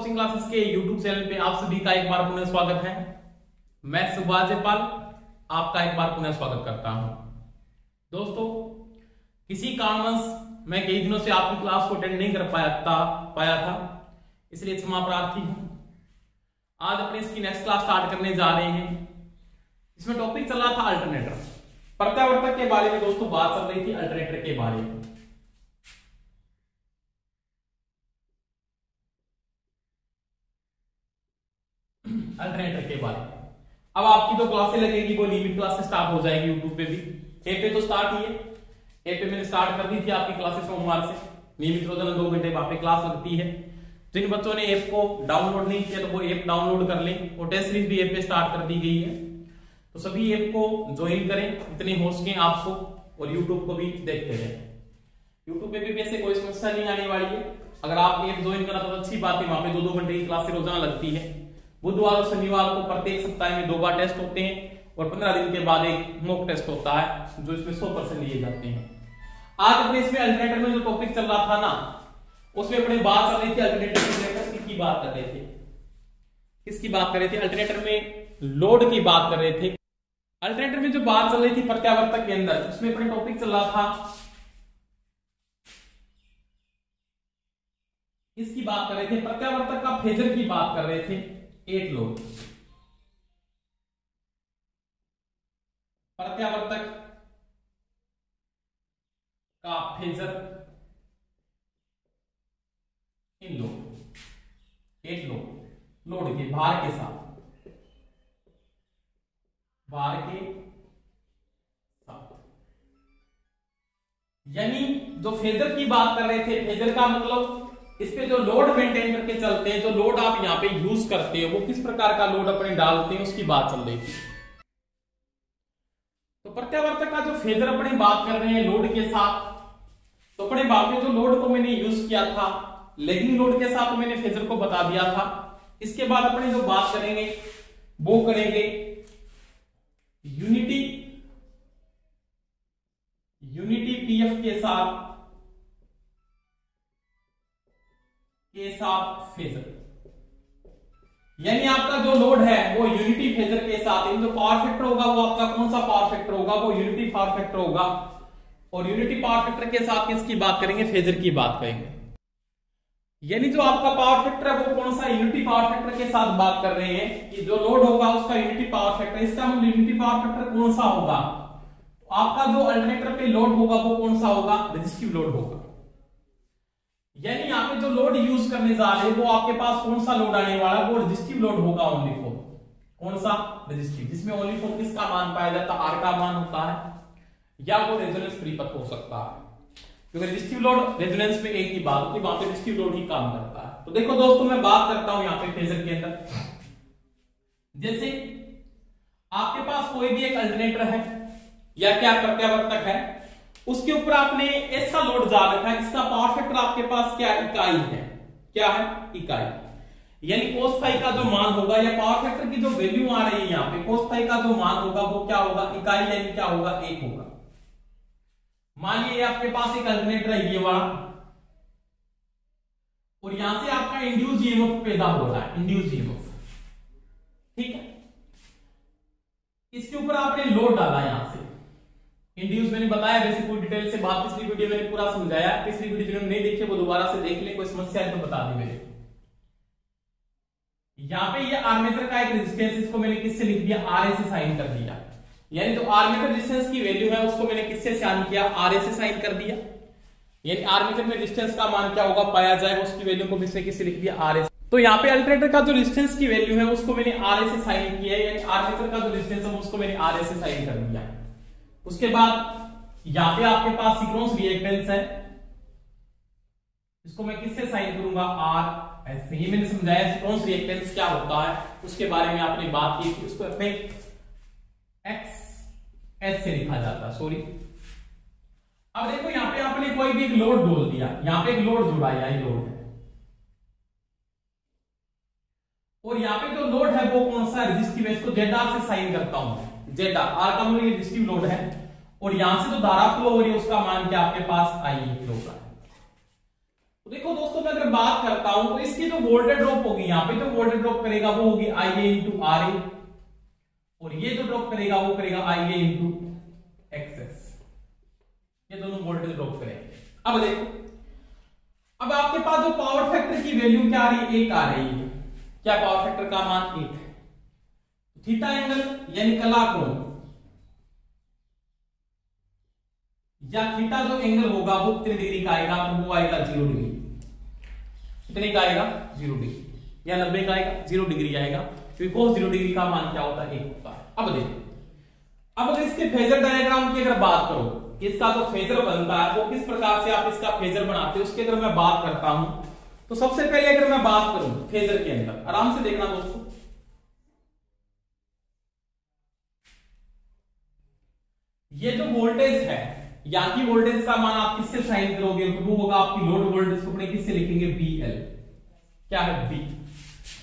Coaching classes के YouTube channel पे आप सभी का एक बार पुनः स्वागत है। मैं सुभाष जयपाल आपका एक बार पुनः स्वागत करता हूं। दोस्तों, किसी कारणवश मैं कई दिनों से आपकी क्लास को अटेंड नहीं कर पाया था, इसलिए क्षमा प्रार्थी हूं। आज अपने इसकी नेक्स्ट क्लास स्टार्ट करने जा रहे हैं। इसमें टॉपिक चल रहा था अल्टरनेटर, प्रत्यावर्तक के बारे में। दोस्तों, बात चल रही थी अल्टरनेटर के बारे में। अल्टरनेटर के बारे में अब आपकी तो क्लासें लगेगी, वो नियमित क्लासेस स्टार्ट हो जाएगी यूट्यूब पे भी। ए पे तो स्टार्ट ही है, ए पे मैंने स्टार्ट कर दी थी आपकी क्लासेस सोमवार से। नियमित रोजाना 2 घंटे वहां पे क्लास लगती है। जिन बच्चों ने ऐप को डाउनलोड नहीं किया तो वो ऐप डाउनलोड कर लें, और टेस्ट सीरीज भी ऐप पे स्टार्ट कर दी गई है। तो सभी ऐप को ज्वाइन करें जितने हो सके आपको, और यूट्यूब को भी देखते रहें। यूट्यूब पे भी वैसे कोई समस्या नहीं आने वाली है। अगर आप ऐप ज्वाइन करना तो अच्छी बात है, वहां पे 2-2 घंटे की क्लासें रोजाना लगती है। बुधवार और शनिवार को प्रत्येक सप्ताह में 2 बार टेस्ट होते हैं, और 15 दिन के बाद एक मॉक टेस्ट होता है जो इसमें 100% लिए जाते हैं। आज अपने इसमें अल्टरनेटर में जो टॉपिक चल रहा था ना, उसमें अपने बात चल रही थी अल्टरनेटर की बात कर रहे थे। किसकी बात कर रहे थे? अल्टरनेटर में लोड की बात कर रहे थे। अल्टरनेटर में जो बात चल रही थी प्रत्यावर्तक के अंदर, उसमें अपने टॉपिक चल रहा था, इसकी बात कर रहे थे, प्रत्यावर्तक का फेजर की बात कर रहे थे। 8 लोग प्रत्यावर्तक का फेजर इन लोग 8 लोग लोड के भार के साथ, यानी जो फेजर की बात कर रहे थे, फेजर का मतलब इस पे जो लोड मेंटेन करके चलते हैं, जो लोड आप यहां पे यूज करते हो, वो किस प्रकार का लोड अपने डालते हैं, उसकी बात चल रही थी। तो प्रत्यावर्तक का जो फेजर अपने बात कर रहे हैं लोड के साथ, तो अपने बात में जो लोड को मैंने यूज किया था, लैगिंग लोड के साथ मैंने फेजर को बता दिया था। इसके बाद अपने जो बात करेंगे वो करेंगे यूनिटी पीएफ के साथ फेजर, यानी आपका जो लोड है वो यूनिटी फेजर के साथ, जो पावर फैक्टर होगा वो आपका कौन सा पावर फैक्टर होगा? वो यूनिटी पावर फैक्टर होगा। और यूनिटी पावर फैक्टर के साथ किसकी बात करेंगे? फेजर की बात करेंगे। यानी जो आपका पावर फैक्टर है वो कौन सा? यूनिटी पावर फैक्टर के साथ बात कर रहे हैं कि जो लोड होगा उसका यूनिटी पावर फैक्टर। इसका मतलब यूनिटी पावर फैक्टर कौन सा होगा? तो आपका जो अल्टरनेटर पे लोड होगा वो कौन सा होगा? रेजिस्टिव लोड होगा। यानी यहाँ पे जो लोड यूज करने जा रहे हैं वो आपके पास कौन सा लोड आने वाला है? वो रेजिस्टिव लोड होगा, ओनली फॉर। कौन सा? रेजिस्टिव, जिसमें ओनली फॉर किसका मान पाया जाता है? आर का मान होता है, या वो रेजोनेंस परिपथ हो सकता है। क्योंकि रेजिस्टिव लोड रेजोनेंस में एक ही बात होती है, वहां पे रेजिस्टिव लोड ही काम करता है। तो देखो दोस्तों, मैं बात करता हूं यहाँ पे फेजर के अंदर। जैसे आपके पास कोई भी एक अल्टरनेटर है या क्या प्रत्यावर्तक है, उसके ऊपर आपने ऐसा लोड डाल रखा है, इसका पावर फैक्टर आपके पास क्या? इकाई है। क्या है? इकाई। यानी cos फाई का जो मान होगा, या पावर फैक्टर की जो वैल्यू आ रही है यहाँ पे, cos फाई का जो मान होगा वो क्या होगा? इकाई, यानी क्या होगा? 1 होगा। मानिए आपके पास एक अल्टरनेटर है ये वाला, और यहां से आपका इंड्यूस ईएमएफ पैदा हो रहा है, इंड्यूस ईएमएफ। ठीक है, इसके ऊपर आपने लोड डाला यहां से। इंड्यूस मैंने बताया, वैसे पूरी डिटेल से बात पिछली वीडियो मैंने पूरा समझाया। पिछली वीडियो जिन्होंने नहीं देखी वो दोबारा से देख ले, कोई समस्या है तो बता दी मेरे। यहां पे ये आर्मेचर का एक रेजिस्टेंस, इसको मैंने किससे लिख दिया? आरए से साइन कर दिया। यानी जो आर्मेचर रेजिस्टेंस की वैल्यू है उसको मैंने किससे साइन किया? आरए से साइन कर दिया। यानी आर्मेचर में रेजिस्टेंस का मान क्या होगा? पाया जाएगा, उसकी वैल्यू को मैंने किससे लिख दिया? आरए। तो यहाँ पे अल्टरनेटर का जो रेजिस्टेंस की वैल्यू है उसको मैंने आरए से साइन किया, यानी आर्मेचर का जो रेजिस्टेंस है उसको मैंने आरए से साइन कर दिया। उसके बाद यहां पे आपके पास सिंक्रोनस रिएक्टेंस है, इसको मैं किससे साइन करूंगा? आर। ऐसे ही मैंने समझाया सिंक्रोनस रिएक्टेंस क्या होता है, उसके बारे में आपने बात की थी। उसको अपने एक्स एस से लिखा जाता है, सॉरी। अब देखो यहां पे आपने कोई भी एक लोड बोल दिया, यहां पे एक लोड जुड़ा, यही लोड है, और यहां पे जो लोड है वो कौन सा? रेजिस्टिव है। इसको जेड आर से साइन करता हूं, जेड आर का मतलब रेजिस्टिव लोड है, और यहां से जो धारा फ्लो हो रही है उसका मान क्या आपके पास? आई फ्लो का है। तो देखो दोस्तों, मैं अगर बात करता हूं तो इसकी जो वोल्टेज ड्रॉप होगी, यहां पे जो वोल्टेज ड्रॉप करेगा वो होगी IA इंटू RA, और ये जो ड्रॉप करेगा वो करेगा IA इंटू XS। ये दोनों वोल्टेज ड्रॉप करेंगे। अब देखो, अब आपके पास जो पावर फैक्टर की वैल्यू क्या आ रही है, 1 आ रही है। क्या पावर फैक्टर का मान 1 है। थीटा एंगल यानी कला कोण या थीटा जो एंगल होगा वो कितने डिग्री का आएगा, तो वो आएगा 0 डिग्री। कितने का आएगा, 0 डिग्री, या 90 का आएगा, 0 डिग्री आएगा, बिकॉज 0 डिग्री का मान क्या होता है, 1 होता है। अब देखो, अब अगर इसके फेजर डायग्राम की अगर बात करो, इसका जो फेजर बनता है वो किस प्रकार से आप इसका फेजर बनाते हो, उसकी अगर मैं बात करता हूं तो सबसे पहले अगर मैं बात करूं फेजर के अंदर, आराम से देखना दोस्तों, ये जो वोल्टेज है, यहां की वोल्टेज का मान आप किससे साइन करोगे, तो वो होगा आपकी लोड वोल्टेज को अपने किससे लिखेंगे, VL। क्या है,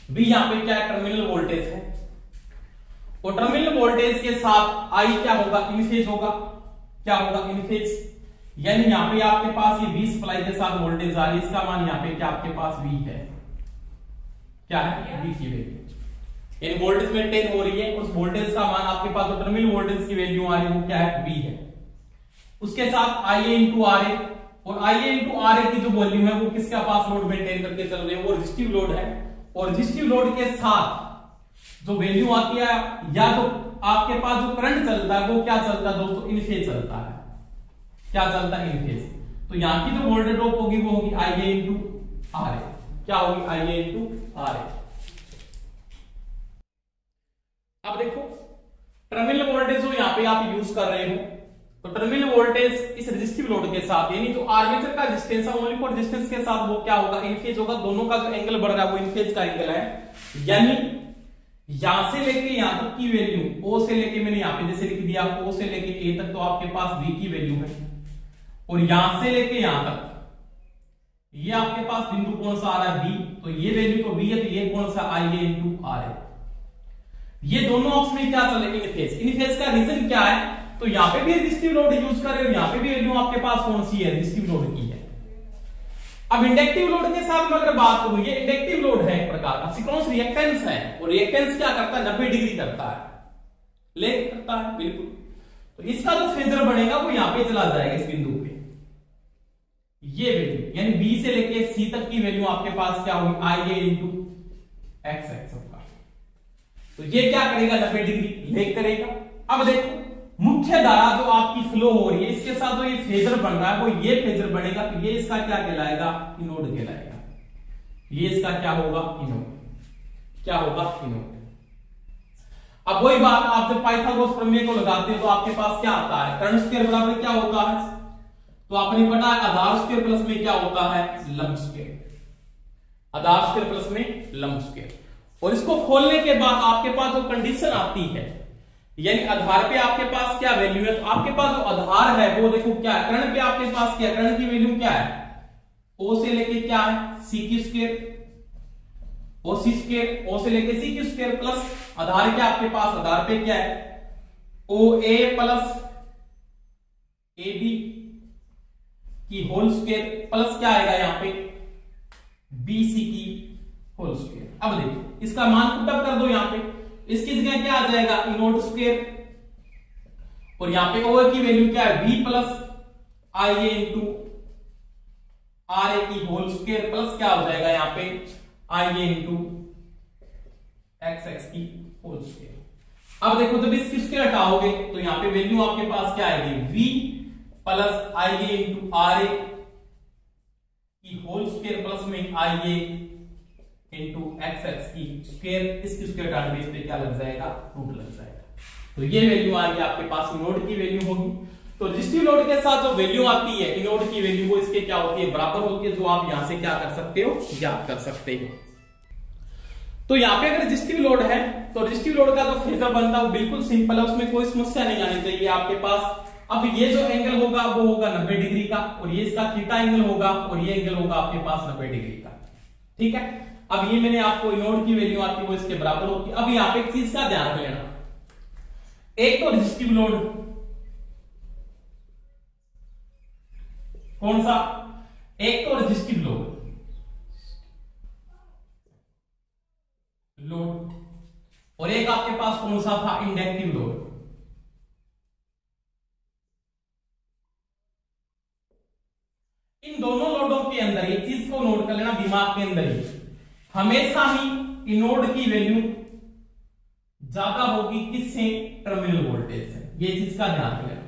V यहां पे क्या है, टर्मिनल वोल्टेज है, और टर्मिनल वोल्टेज के साथ I क्या होगा, इन फेज होगा। क्या होगा, इन फेज, यानी यहां पे आपके पास ये 20 सप्लाई के साथ वोल्टेज आ रही है, इसका मान यहां पे क्या आपके पास V है। क्या है, V की वैल्यू, यानी वोल्टेज मेंटेन हो रही है, उस वोल्टेज का मान आपके पास जो टर्मिनल वोल्टेज की वैल्यू आ रही है वो क्या है, V है। उसके साथ IA इंटू RA, और IA इंटू RA की जो वैल्यू है वो किसके पास लोड मेंटेन करके चल रही है, वो रेजिस्टिव लोड है, और रेजिस्टिव लोड के साथ जो वैल्यू आती है, या तो आपके पास जो करंट चलता है वो क्या चलता है दोस्तों, इन फेज चलता है। क्या चलता है, इन फेज। तो यहां की जो वोल्टेज ड्रॉप होगी वो होगी IA इंटू RA। क्या होगी, IA इंटू RA। अब देखो, टर्मिनल वोल्टेज जो यहां पे आप यूज कर रहे हो, तो टर्मिनल वोल्टेज इस रेजिस्टिव लोड के साथ, यानी जो आर्मेचर का रेजिस्टेंस है ओनली फॉर रेजिस्टेंस के साथ वो क्या होगा, इन फेज होगा। दोनों का जो एंगल बढ़ रहा है वो इन फेज का एंगल है, यानी यहां से लेके यहां तक की वैल्यू, O से लेके मैंने यहां पे जैसे लिख दिया, O से लेके A तक तो आपके पास V की वैल्यू है, और यहां से लेके यहां तक ये आपके पास बिंदु कौन सा आ रहा है, B, तो ये वैल्यू तो V है, तो ये कौन सा, IA इंटू RA। ये दोनों ऑप्शन में क्या चल रहे, इन फेज। इन फेज का रीजन क्या है, तो यहां पे भी रेजिस्टिव लोड यूज कर रहे हो, यहां पे भी वैल्यू आपके पास कौन सी है, रेजिस्टिव लोड की है। अब इंडक्टिव लोड के साथ में अगर बात करूं, ये इंडक्टिव लोड है एक प्रकार का, सिंक्रोनस रिएक्टेंस है, और रिएक्टेंस क्या करता है, 90 डिग्री करता है, लेग करता है, बिल्कुल। तो इसका जो फेजर बनेगा वो यहां पे चला जाएगा, इस बिंदु पे। ये वैल्यू यानी B से लेके C तक की वैल्यू आपके पास क्या होगी, IA इंटू XX होगा। तो ये क्या करेगा, 90 डिग्री लेग करेगा। अब देखो, मुख्य धारा जो आपकी फ्लो हो रही है, इसके साथ जो ये फेजर बन रहा है वो ये फेजर बनेगा, तो ये इसका क्या कहलाएगा, इनोड कहलाएगा। ये इसका क्या होगा, इनोड। क्या होगा, इनोड। अब वही बात, आप जब पाइथागोरस प्रमेय को लगाते हो तो आपके पास क्या आता है, कर्ण स्क्वायर बराबर क्या होता है, तो आपने पता है आधार स्क्वायर प्लस में क्या होता है, लंब स्क्वायर। आधार स्क्वायर प्लस में लंब स्क्वायर। और इसको खोलने के बाद आपके पास जो कंडीशन आती है, यानी आधार पे आपके पास क्या वैल्यू है, तो आपके पास जो आधार है वो देखो क्या है, कर्ण पे आपके पास क्या, कर्ण की वैल्यू क्या है, O से लेके क्या है, C की स्क्वायर, OC स्क्वायर, O से लेके C की स्क्वायर, प्लस आधार क्या आपके पास, आधार पे क्या है, OA प्लस AB की होल स्क्वायर, प्लस क्या आएगा यहां पे, BC की होल स्क्वायर। अब देखो, इसका मान पुटअप कर दो यहां पे, इसकी जगह क्या आ जाएगा, इनोड स्क्वायर, और यहां पे O की वैल्यू क्या है, V plus IA into RA की होल स्क्वायर, प्लस क्या हो जाएगा यहां पे, IA इंटू XX की होल स्क्वायर। अब देखो, जब इसकी स्क्वायर हटाओगे तो यहां पे वैल्यू आपके पास क्या आएगी, V plus IA into RA की होल स्क्वायर, प्लस में IA इंटू XX की स्क्वायर, इसकी स्क्वायर हटाने पे क्या लग जाएगा, रूट लग जाएगा। तो ये वैल्यू आ गई आपके पास, इनोड की वैल्यू होगी। तो रेजिस्टिव लोड के साथ जो वैल्यू आती है इनोड की वैल्यू, वो इसके क्या होती है, बराबर होती है, जो आप यहां से क्या कर सकते हो, ज्ञात कर सकते हो। तो यहां पे अगर रेजिस्टिव लोड है तो रेजिस्टिव लोड का जो फेजर बनता है वो बिल्कुल सिंपल है, उसमें कोई समस्या नहीं आनी चाहिए आपके पास। अब ये जो एंगल होगा वो होगा 90 डिग्री का, और ये इसका थीटा एंगल होगा, और ये एंगल होगा आपके पास 90 डिग्री का। ठीक है, अब ये मैंने आपको इनोड की वैल्यू आती है वो इसके बराबर होती है। अब यहां पे एक चीज का ध्यान लेना, एक तो रेजिस्टिव लोड, कौन सा, एक तो रेजिस्टिव लोड, लोड, और एक आपके पास कौन सा था, इंडक्टिव लोड। इन दोनों लोडों के अंदर एक चीज को नोट कर लेना दिमाग के अंदर ही, हमेशा ही इन नोड की वैल्यू ज्यादा होगी किससे, टर्मिनल वोल्टेज से। ये चीज का ध्यान रखना,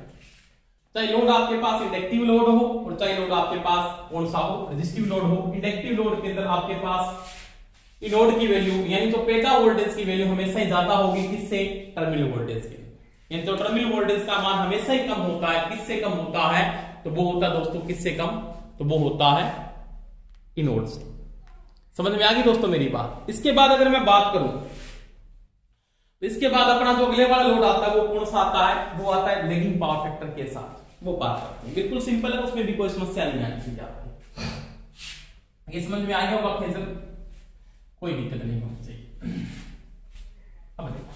चाहे लोड आपके पास इंडक्टिव लोड हो और चाहे लोड आपके पास कौन सा हो, रेजिस्टिव लोड हो। इंडक्टिव लोड के अंदर आपके पास इन नोड की वैल्यू यानी तो पेटा वोल्टेज की वैल्यू हमेशा ही ज्यादा होगी किससे, टर्मिनल वोल्टेज के, यानी तो टर्मिनल वोल्टेज का मान हमेशा ही कम होता है। किससे कम होता है, तो वो होता है दोस्तों किससे कम, तो वो होता है इनोड से। समझ में आ गई दोस्तों मेरी बात। इसके बाद अगर मैं बात करूं तो इसके बाद अपना जो अगले वाला लोड आता है वो कौन सा आता है, वो आता है लैगिंग पावर फैक्टर के साथ। वो बात करते हैं, बिल्कुल सिंपल है, उसमें भी कोई समस्या नहीं आनी चाहिए आपको। ये समझ में आ गया होगा फेजर, कोई दिक्कत नहीं होनी चाहिए। अब देखो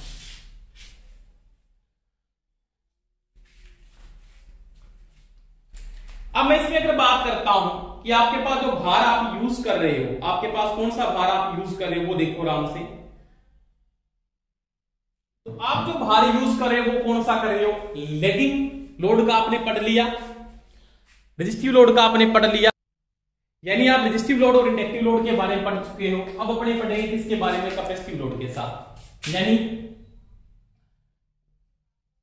अब मैं इसमें अगर बात करता हूं कि आपके पास जो भार आप यूज कर रहे हो, आपके पास कौन सा भार आप यूज कर रहे हो वो देखो आराम से। तो आप जो भार यूज कर रहे हो वो कौन सा कर रहे हो, लैगिंग लोड का आपने पढ़ लिया, रेजिस्टिव लोड का आपने पढ़ लिया, यानी आप रेजिस्टिव लोड और इंडक्टिव लोड के बारे में पढ़ चुके हो। अब अपने पढ़ेंगे किसके बारे में, कैपेसिटिव लोड के साथ, यानी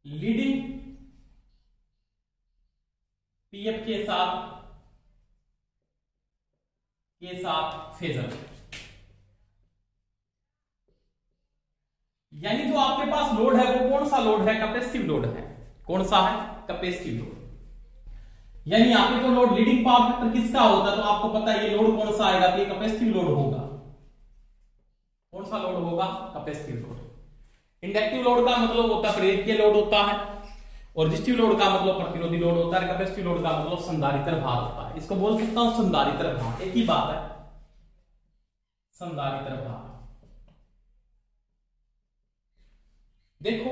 लीडिंग पीएफ के साथ फेजर, यानी जो आपके पास लोड है वो कौन सा लोड है, कैपेसिटिव लोड है। कौन सा है, कैपेसिटिव लोड। यानी यहाँ पे तो लोड लीडिंग पावर फैक्टर किसका होता है, तो आपको पता है ये लोड कौन सा आएगा, तो ये कैपेसिटिव लोड होगा। कौन सा लोड होगा, कैपेसिटिव लोड। इंडक्टिव लोड का मतलब होता है प्रेरकीय लोड होता है, और रेजिस्टिव लोड का मतलब प्रतिरोधी लोड होता है, कैपेसिटिव लोड का मतलब संधारित्र भार होता है। इसको बोल सकता हूं संधारित्र भार, एक ही बात है, संधारित्र भार। देखो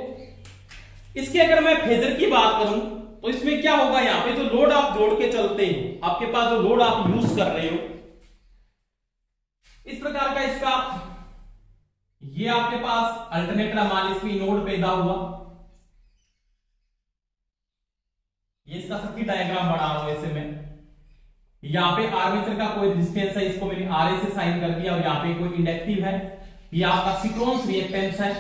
इसके अगर मैं फेजर की बात करूं तो इसमें क्या होगा, यहां पे जो लोड आप जोड़ के चलते हो, आपके पास जो लोड आप यूज कर रहे हो, इस प्रकार का इसका ये आपके पास अल्टरनेटर मान इसमें नोड पैदा हुआ, ये इसका सर्किट डायग्राम बना हुआ ऐसे में। यहां पे आर्मेचर का कोई रेजिस्टेंस है, इसको मैंने आरए से साइन कर दिया, और यहां पे कोई इंडक्टिव है, ये आपका सिंक्रोनस रिएक्टेंस है,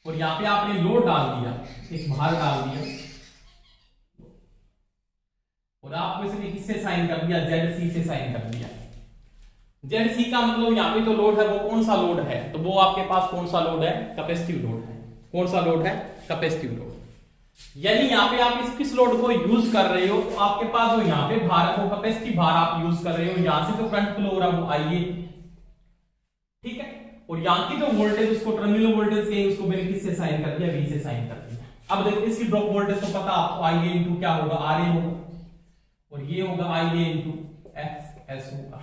और यहां पे आपने लोड डाल दिया, एक भार डाल दिया, और आपको इसने किससे साइन कर दिया, जेड से साइन कर दिया। जेड का मतलब यहां पे जो लोड है वो कौन सा लोड है, तो वो आपके पास कौन सा लोड है, कैपेसिटिव लोड है। कौन सा लोड है, कैपेसिटिव लोड। यानी यहां पे आप किस लोड को यूज कर रहे हो, तो आपके पास जो यहां पे भार है वो कैपेसिटिव भार आप यूज कर रहे हो, यहां से जो करंट फ्लो हो रहा है वो आईए, ठीक है, और यहां की जो वोल्टेज उसको टर्मिनल वोल्टेज के उसको मैंने किससे साइन कर दिया, वी से साइन कर दिया। अब देखो इसकी ड्रॉप वोल्टेज तो पता आपको, आईए इंटू क्या होगा, आरए होगा, और ये होगा आईए इंटू एक्स एस होगा।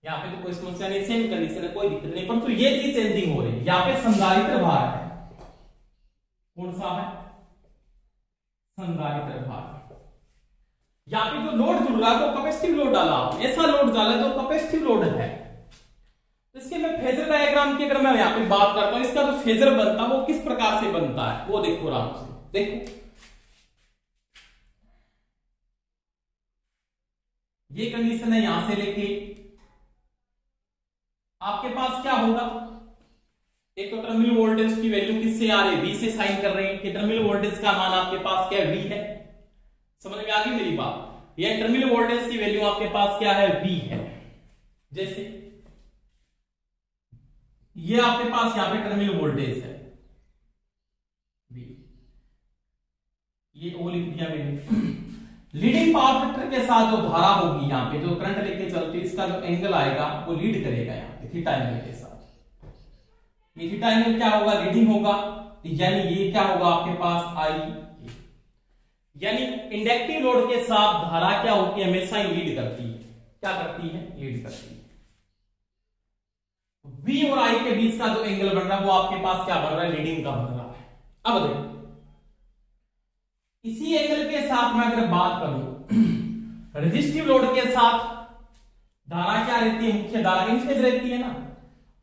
यहां पे तो कोई समस्या नहीं, सेम कंडीशन है, कोई दिक्कत नहीं, परंतु ये चीज चेंजिंग हो रही है। यहां पे संधारित्र भार है, कौन सा है, संधारित्र भार। यहां पे जो लोड जुड़ रहा है तो कैपेसिटिव लोड डाला, ऐसा लोड डाला जो कैपेसिटिव लोड है। इसके मैं फेजर डायग्राम की अगर मैं यहां पे बात करता हूं, इसका जो फेजर बनता है वो किस प्रकार से बनता है, वो देखो आराम से। देखो ये कंडीशन है, यहां से लेके आपके पास क्या होगा, एक तो टर्मिनल वोल्टेज की वैल्यू किससे आ रही है, वी से साइन कर रहे हैं, कि टर्मिनल वोल्टेज का मान आपके पास क्या है, वी है। समझ में आ गई मेरी बात, ये टर्मिनल वोल्टेज की वैल्यू आपके पास क्या है, वी है। जैसे ये आपके पास यहां पे टर्मिनल वोल्टेज है वी, ये ओ लिख दिया मैंने। लीडिंग पावर फैक्टर के साथ जो धारा होगी, यहां पे जो करंट लेके चलती है, इसका जो एंगल आएगा वो लीड करेगा यहां पे थीटा एंगल के साथ। ये थीटा एंगल क्या होगा, लीडिंग होगा, यानी ये क्या होगा आपके पास आई। यानी इंडक्टिव लोड के साथ धारा क्या होती है, हमेशा ही लीड करती है। क्या करती है, लीड करती है। V और I के बीच का जो एंगल बन रहा है वो आपके पास क्या बन रहा है, लीडिंग का बन रहा है। अब देखो इसी एंगल के साथ मैं अगर बात करूं रेजिस्टिव लोड के साथ, धारा क्या रहती है, मुख्य धारा इन फेज रहती है ना,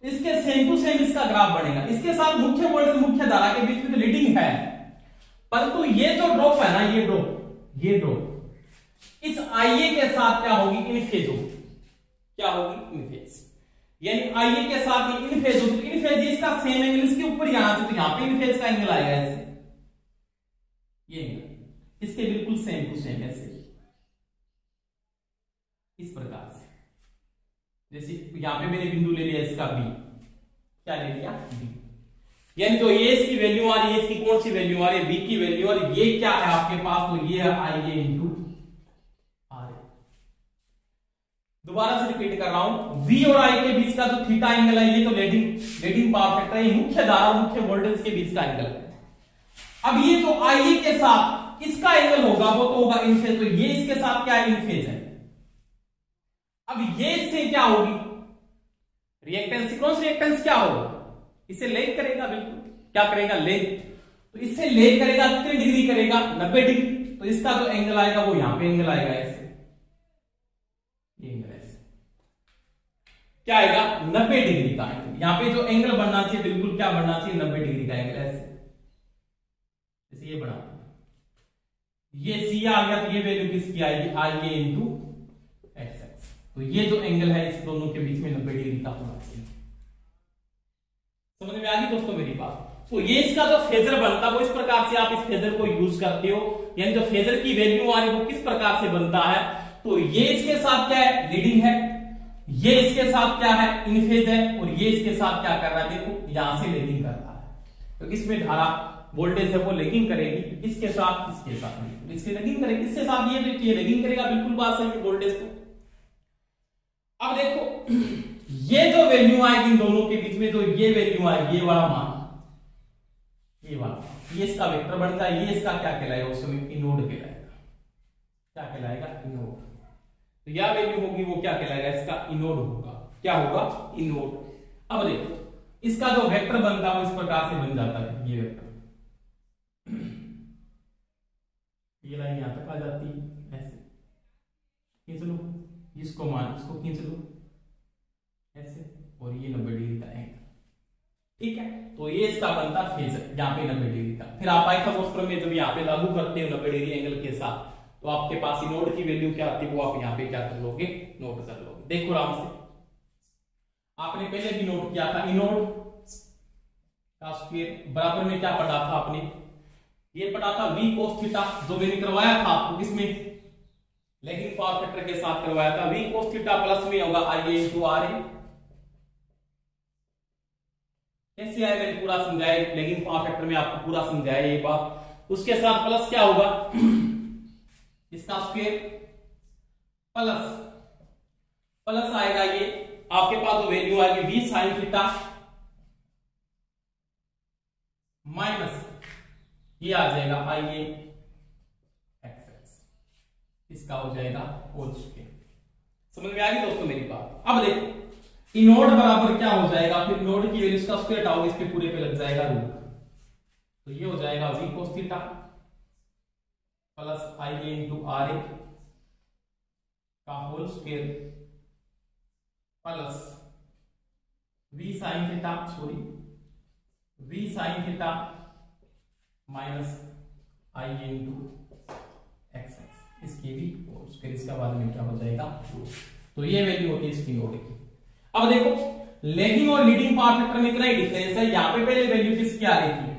इसके सेम टू सेम इसका ग्राफ बनेगा। इसके साथ मुख्य वोल्टेज मुख्य धारा के बीच में तो लीडिंग है, परंतु ये जो ड्रॉप है ना, ये ड्रॉप इस IA के साथ क्या होगी, इन फेज होगी। क्या होगी, इन फेज। यानी IA के साथ ये इन फेज होगी, तो इन फेज इसका सेम एंगल इसके ऊपर यहां से, तो यहां पे इन फेज का एंगल आएगा ऐसे, ये एंगल इसके बिल्कुल सेम टू सेम ऐसे, इस प्रकार से। जैसे यहां पे मैंने बिंदु ले लिया इसका B, क्या ले लिया, B। यानी तो ये इसकी वैल्यू आ रही है, इसकी कौन सी वैल्यू आ रही है, B की वैल्यू, और ये क्या है आपके पास, तो ये है IA इंटू RA। दोबारा से रिपीट कर रहा हूं, V और I के बीच का जो थीटा एंगल है, ये तो लीडिंग पावर फैक्टर है, मुख्य धारा और मुख्य वोल्टेज के बीच का एंगल है। अब ये जो IA के साथ इसका एंगल होगा वो तो होगा इन फेज, तो ये इसके साथ क्या है, इन फेज है। अब ये इससे क्या होगी, रिएक्टेंस, सीक्वेंस रिएक्टेंस क्या होगा, इसे लेग करेगा, बिल्कुल क्या करेगा, लेग। तो इससे लेग करेगा, कितने डिग्री करेगा, 90 डिग्री। तो इसका जो एंगल आएगा वो यहां पे एंगल आएगा ऐसे, ये एंगल ऐसे क्या आएगा, 90 डिग्री का एंगल। यहां पे जो एंगल बनना चाहिए बिल्कुल क्या बनना चाहिए, 90 डिग्री का एंगल ऐसे, जैसे ये बना, ये C आ गया, तो ये वैल्यू किसकी आएगी, IA इंटू XX। तो ये जो एंगल है इस दोनों के बीच में 90 डिग्री का होना चाहिए। समझ में आ गई दोस्तों मेरी बात। तो ये इसका जो फेजर बनता है वो इस प्रकार से आप इस फेजर को यूज करते हो, यानी जो फेजर की वैल्यू आ रही है वो किस प्रकार से बनता है, तो ये इसके साथ क्या है, लीडिंग है, ये इसके साथ क्या है, इन फेज है, और ये इसके साथ क्या कर रहा है, देखो यहां से लीडिंग कर रहा है। तो इसमें धारा वोल्टेज है वो लेगिंग करेगी, इसके साथ इसके लेगिंग करेगी, इसके साथ ये लेगिंग करेगा, बिल्कुल बात सही है वोल्टेज को। अब देखो ये जो वैल्यू आएगी इन दोनों के बीच में, जो ये वैल्यू आएगी, ये वाला मान, ये वाला, ये इसका वेक्टर बन जाए, ये इसका क्या कहलाएगा, उस समय इनोड कहलाएगा। क्या कहलाएगा, इनोड। तो यह वैल्यू होगी वो क्या कहलाएगा, इसका इनोड होगा। क्या होगा, इनोड। अब देखो इसका जो वेक्टर बनता है वो इस प्रकार से बन जाता है, ये वेक्टर, ये लाइन यहां तक आ जाती है ऐसे, खींच लो इसको, मान इसको खींच लो ऐसे, और ये 90 डिग्री का एंगल, ठीक है। तो ये इसका बनता फेजर, यहाँ पे 90 डिग्री का। फिर आप पाइथागोरस प्रमेय जब यहाँ पे लागू करते हो 90 डिग्री एंगल के साथ, तो आपके पास इनोड की वैल्यू क्या आती है वो आप यहाँ पे क्या कर लोगे, नोट कर लोगे। देखो आराम से, आपने पहले भी नोट किया था, इनोड का स्क्वायर बराबर में क्या पढ़ा था आपने, ये पढ़ा था V cos थीटा, जो मैंने करवाया था आपको किसमें, लेगिंग पावर फैक्टर के साथ करवाया था। V cos थीटा प्लस में होगा IA इंटू RA। कैसे आया, मैंने पूरा समझाया, लेगिंग पावर फैक्टर में आपको पूरा समझाया ये बात। उसके साथ प्लस क्या होगा, इसका स्क्वायर प्लस आएगा, ये आपके पास जो वैल्यू आएगी V sin थीटा माइनस ये आ जाएगा IA XX, इसका हो जाएगा होल स्क्वायर। समझ में आ गई दोस्तों मेरी बात। अब देखो इनोड बराबर क्या हो जाएगा, फिर इनोड की वैल्यू इसका स्क्वायर आओगे, इसके पूरे पे लग जाएगा रूट, तो ये हो जाएगा V cos theta plus IA into RA का whole square plus V sin theta minus IA into XX, इसकी भी होल स्क्वायर, इसका बाद में क्या हो जाएगा, तो ये वैल्यू होती है इसकी नोड की। अब देखो लेगिंग और लीडिंग पावर फैक्टर में इतना ही डिफरेंस है। यहां पे पहले वैल्यू किसकी आ रही थी,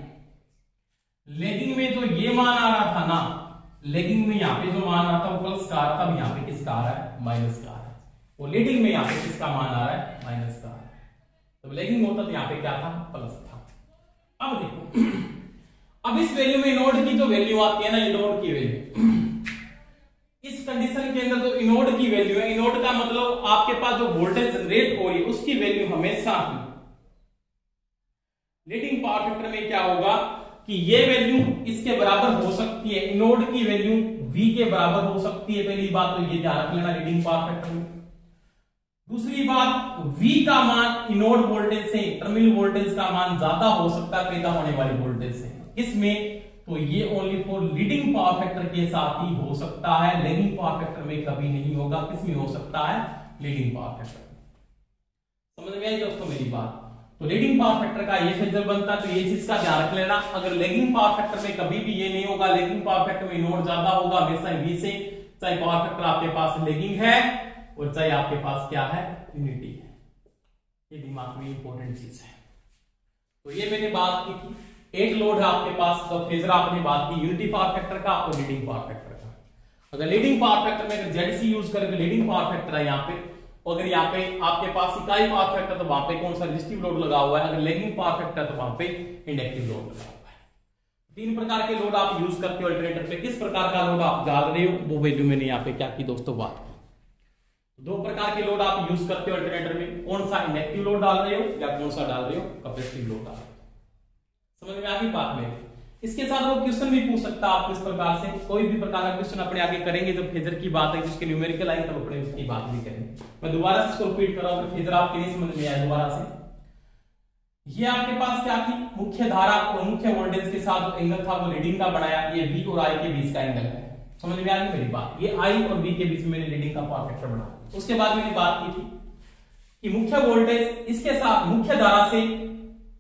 लेगिंग में जो ये मान आ रहा था ना, लेगिंग में यहाँ पे जो मान आ रहा था वो प्लस का आ रहा था, अब यहाँ पे किसका आ रहा है, माइनस का आ रहा है। और लीडिंग में यहाँ पे किसका मान आ रहा है, माइनस का आ रहा है। तो लेगिंग होता तो यहाँ पे क्या था, प्लस था। अब देखो अब इस वैल्यू में इनोड की जो वैल्यू आती है ना, इनोड की वैल्यू, इस कंडीशन के अंदर जो इनोड की वैल्यू है, इनोड का मतलब आपके पास जो वोल्टेज जनरेट हो रही है उसकी वैल्यू हमेशा लीडिंग पावर फैक्टर में क्या होगा कि ये वैल्यू इसके बराबर हो सकती है, इनोड की वैल्यू V के बराबर हो सकती है। पहली बात तो ये ध्यान रख लेना लीडिंग पावर फैक्टर में। दूसरी बात, V का मान इनोड वोल्टेज से टर्मिनल वोल्टेज का मान ज्यादा हो सकता है पैदा होने वाली वोल्टेज से। इसमें तो ये only for leading power factor के साथ ही हो सकता है, लैगिंग पावर फैक्टर में कभी नहीं होगा। किसमें हो सकता है, लीडिंग पावर फैक्टर। समझ में आई दोस्तों मेरी बात, तो लीडिंग पावर फैक्टर का ये फेजर बनता है, तो ये चीज का ध्यान रख लेना। अगर लैगिंग पावर फैक्टर में कभी भी ये नहीं होगा, लैगिंग पावर फैक्टर में नोट ज्यादा होगा हमेशा V से, चाहे पावर फैक्टर आपके पास लैगिंग है और चाहे आपके पास क्या है, यूनिटी है। ये दिमाग में इंपॉर्टेंट चीज है। तो ये मैंने बात की थी, एक लोड है आपके पास, तो फेजर आपने बात की यूनिटी पावर फैक्टर का और लीडिंग पावर फैक्टर का। अगर लीडिंग पावर फैक्टर में अगर ZC यूज करें तो लीडिंग पावर फैक्टर है यहाँ पे, अगर यहाँ पे आपके पास इकाई पावर फैक्टर तो वहां पे कौन सा रेजिस्टिव लोड लगा हुआ है, अगर लैगिंग पावर फैक्टर तो वहां पे इंडक्टिव लोड लगा हुआ है। तीन प्रकार के लोड आप यूज करते हो अल्टरनेटर पे, किस प्रकार का लोड आप जान रहे हो वो वैल्यू मैंने यहाँ पे क्या की दोस्तों बात की। दो प्रकार के लोड आप यूज करते हो अल्टरनेटर में, कौन सा इंडक्टिव लोड डाल रहे हो या कौन सा डाल रहे हो कैपेसिटिव लोड डाल रहे हो। समझ में आ गई बात में। इसके साथ वो क्वेश्चन भी पूछ सकता है आप किस प्रकार से, कोई भी प्रकार का क्वेश्चन अपने आगे करेंगे जब फेजर की बात है, जिसके न्यूमेरिकल आए तब अपने उसकी बात भी करेंगे। मैं दोबारा से इसको रिपीट कर रहा हूं, फेजर आपके नहीं समझ में आया दोबारा से। ये आपके पास क्या थी, मुख्य धारा और मुख्य वोल्टेज के साथ जो एंगल था वो रीडिंग का बनाया, ये V और I के बीच का एंगल है। समझ में आ गई मेरी बात, ये I और V के बीच में रीडिंग का पावर फैक्टर बनाया। उसके बाद मैंने बात की थी कि मुख्य वोल्टेज इसके साथ मुख्य धारा से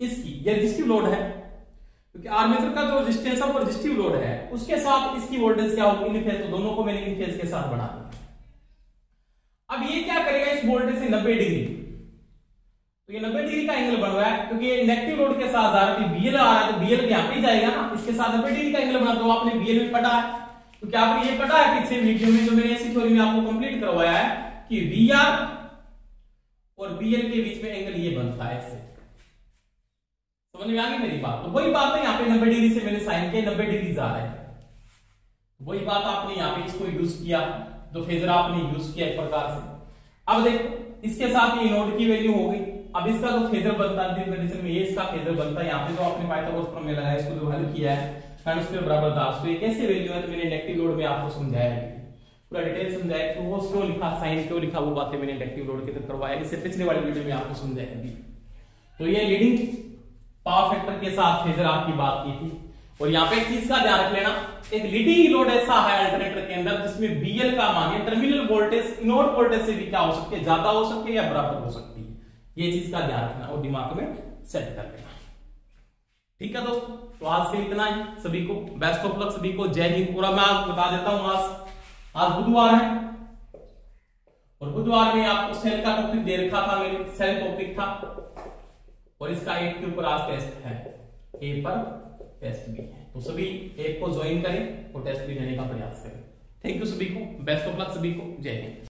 इसकी, ये रेजिस्टिव लोड है क्योंकि आर्मेचर का जो रेजिस्टेंस है वो रेजिस्टिव लोड है, उसके साथ इसकी वोल्टेज क्या होगी, इन फेज, तो दोनों को मैंने इन फेज के साथ बना दिया। अब ये क्या करेगा, इस वोल्टेज से 90 डिग्री, तो ये 90 डिग्री का एंगल बन रहा है क्योंकि ये इंडक्टिव लोड के साथ जा रहा है, BL आ रहा है तो BL यहां पे ही जाएगा ना, इसके साथ 90 डिग्री का एंगल बना। तो आपने BL में पढ़ा है, तो क्या आपको ये पता है पिछले वीडियो में जो मैंने ऐसी थ्योरी में आपको कंप्लीट करवाया है कि VR और BL के बीच में एंगल ये बनता है इससे। समझ में आ गई मेरी बात। तो वही बात है यहाँ पे 90 डिग्री से मैंने साइन किया, 90 डिग्री जा रहा है, वही बात आपने यहाँ पे इसको यूज किया, जो फेजर आपने यूज किया एक प्रकार से। अब देखो इसके साथ ये नोड की वैल्यू हो गई। अब इसका जो फेजर बनता है कंडीशन में, ये इसका फेजर बनता है, यहाँ पे जो आपने पाइथागोरस प्रमेय में लगाया इसको जो हल किया है sin स्क्वायर बराबर 10, तो ये कैसे वैल्यू है, तो मैंने इंडक्टिव लोड में आपको समझाया है, पूरा डिटेल समझाया कि वो क्यों लिखा, साइन क्यों लिखा, वो बातें मैंने इंडक्टिव लोड के तहत करवाया, इससे पिछले वाले वीडियो में आपको समझाया भी। तो ये लीडिंग पावर फैक्टर के साथ फेजर आपकी बात की थी। और यहाँ पे एक चीज का ध्यान रख लेना, एक लीडिंग लोड ऐसा है अल्टरनेटर के अंदर जिसमें BL का मान है टर्मिनल वोल्टेज इनोड वोल्टेज से भी क्या हो सकती है, ज्यादा हो सकती है या बराबर हो सकती है। ये चीज का ध्यान रखना और दिमाग में सेट कर लेना। ठीक है दोस्तों, तो आज के इतना ही, सभी को बेस्ट ऑफ लक, सभी को जय हिंद। पूरा मैं आपको बता देता हूं, आज बुधवार है और बुधवार में आपको सेल का टॉपिक दे रखा था, मेरे सेल टॉपिक था और इसका एक के ऊपर आज टेस्ट है, ए पर टेस्ट भी है, तो सभी एक को ज्वाइन करें और टेस्ट भी लेने का प्रयास करें। थैंक यू सभी को, बेस्ट ऑफ लक सभी को, जय हिंद।